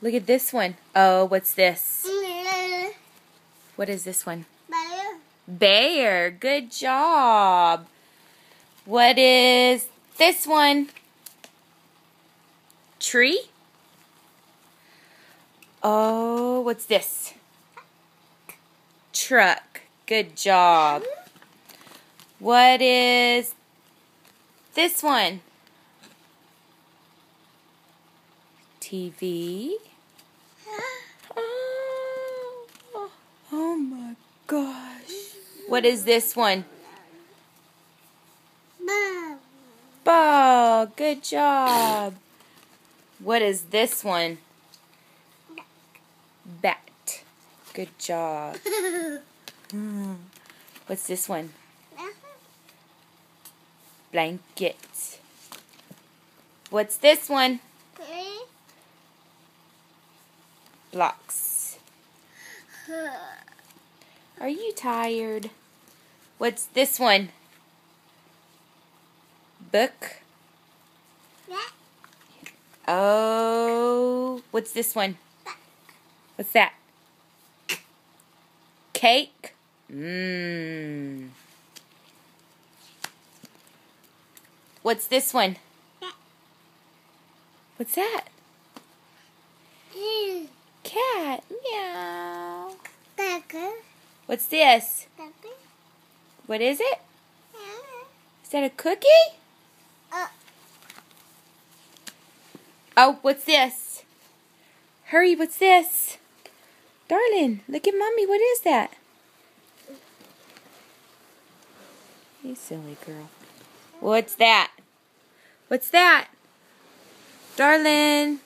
Look at this one. Oh, what's this? What is this one? Bear. Bear. Good job. What is this one? Tree? Oh, what's this? Truck. Good job. What is this one? TV. Oh my gosh. What is this one? Ball. Ball. Good job. What is this one? Bat. Good job. What's this one? Blanket. What's this one? Blocks. Are you tired? What's this one? Book. Oh, what's this one? What's that? Cake. What's this one? What's that? Cat. Meow. What's this? What is it? Is that a cookie? Oh, what's this? Hurry, what's this? Darling, look at Mommy. What is that? You silly girl. What's that? What's that? Darling.